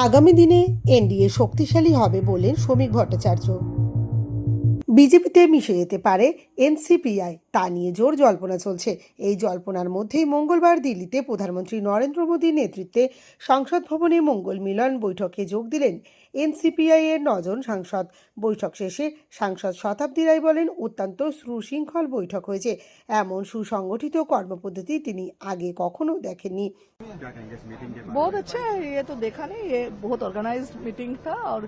আগামী দিনে এনডিএ শক্তিশালী হবে বললেন শ্রমিক ভট্টাচার্য। বিজেপিতে মিশে যেতে পারে এনসিপিআই, তা নিয়ে জোর জল্পনা চলছে। এই জল্পনার মধ্যেই মঙ্গলবার দিল্লিতে প্রধানমন্ত্রী নরেন্দ্র মোদীর নেতৃত্বে সংসদ ভবনে মঙ্গল মিলন বৈঠকে যোগ দিলেন এনসিপিআই এর 9 জন সাংসদ। বৈঠক শেষে সাংসদ শতাব্দী রায় বলেন, অত্যন্ত সুশৃঙ্খল বৈঠক হয়েছে। এমন সুসংগঠিত কর্মপদ্ধতি তিনি আগে কখনো দেখেননি। बहुत अच्छा है। ये तो देखा नहीं, ये बहुत ऑर्गेनाइज्ड मीटिंग था। और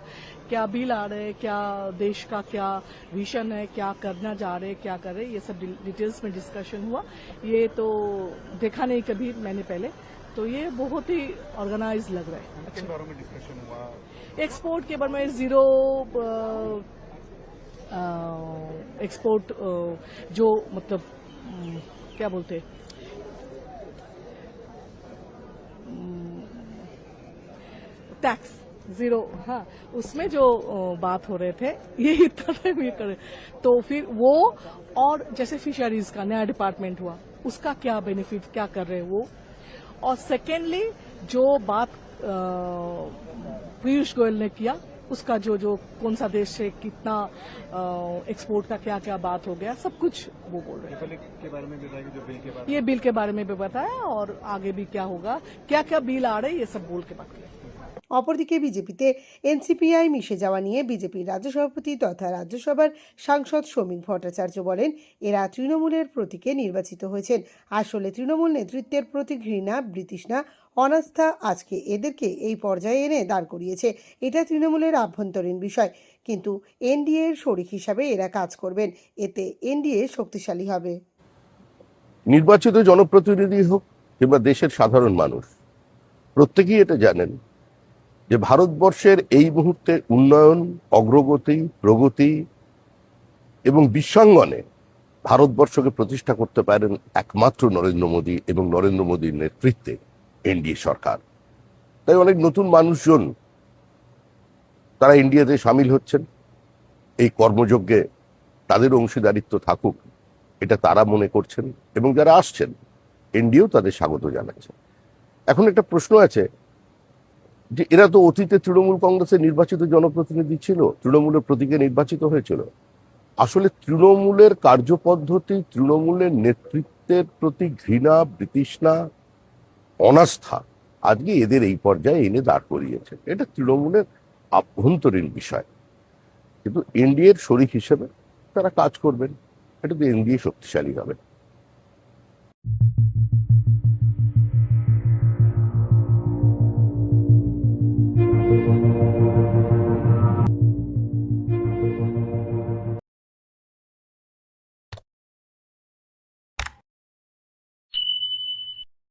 क्या बिल आ रहे, क्या देश का क्या विजन है, क्या करना जा रहे, क्या कर रहे, ये सब डिटेल्स में डिस्कशन हुआ। ये तो देखा नहीं कभी मैंने पहले, तो ये बहुत ही ऑर्गेनाइज लग रहा है। अच्छा, बारे में डिस्कशन हुआ एक्सपोर्ट के बारे में, जीरो एक्सपोर्ट जो मतलब क्या बोलते टैक्स जीरो, हाँ, उसमें जो बात हो रहे थे ये इतना टाइम ये करे, तो फिर वो और जैसे फिशरीज का नया डिपार्टमेंट हुआ, उसका क्या बेनिफिट क्या कर रहे हैं वो। और सेकेंडली जो बात पीयूष गोयल ने किया, उसका जो जो कौन सा देश से कितना एक्सपोर्ट का क्या क्या बात हो गया, सब कुछ वो बोल रहे हैं। के बारे में बताया, जो बिल के बारे में, ये बिल के बारे में भी बताया, और आगे भी क्या होगा, क्या क्या बिल आ रहे, ये सब बोल के बात किया। অপরদিকে বিজেপিতে এনসিপিআই মিশে যাওয়া নিয়ে বিজেপির রাজ্য সভাপতি তথা রাজ্যসভার সাংসদ শ্রমিক ভট্টাচার্য বলেন, এরা তৃণমূলের প্রতীকে নির্বাচিত হয়েছেন। আসলে তৃণমূল নেতৃত্বের প্রতি ঘৃণা, বিতৃষ্ণা, অনাস্থা আজকে এদেরকে এই পর্যায়ে এনে দাঁড় করিয়েছে। এটা তৃণমূলের আভ্যন্তরীণ বিষয়, কিন্তু এনডিএ এর শরিক হিসাবে এরা কাজ করবেন। এতে এনডিএ শক্তিশালী হবে। নির্বাচিত জনপ্রতিনিধি হোক কিংবা দেশের সাধারণ মানুষ, প্রত্যেকেই এটা জানেন যে ভারতবর্ষের এই মুহূর্তে উন্নয়ন, অগ্রগতি, প্রগতি এবং বিশ্বাঙ্গনে ভারতবর্ষকে প্রতিষ্ঠা করতে পারেন একমাত্র নরেন্দ্র মোদী এবং নরেন্দ্র মোদীর নেতৃত্বে এনডিএ সরকার। তাই অনেক নতুন মানুষজন তারা এনডিএতে সামিল হচ্ছেন। এই কর্মযজ্ঞে তাদের অংশীদারিত্ব থাকুক, এটা তারা মনে করছেন, এবং যারা আসছেন এনডিএও তাদের স্বাগত জানাচ্ছে। এখন একটা প্রশ্ন আছে যে এরা তো অতীতে তৃণমূল কংগ্রেসের নির্বাচিত জনপ্রতিনিধি ছিল, তৃণমূলের প্রতীকে নির্বাচিত হয়েছিল। আসলে তৃণমূলের কার্যপদ্ধতি, তৃণমূলের নেতৃত্বের প্রতি ঘৃণা, বিতৃষ্ণা, অনাস্থা আজকে এদের এই পর্যায়ে এনে দাঁড় করিয়েছে। এটা তৃণমূলের আভ্যন্তরীণ বিষয়, কিন্তু এনডিএর শরিক হিসেবে তারা কাজ করবেন। এটা তো এনডিএ শক্তিশালী হবে।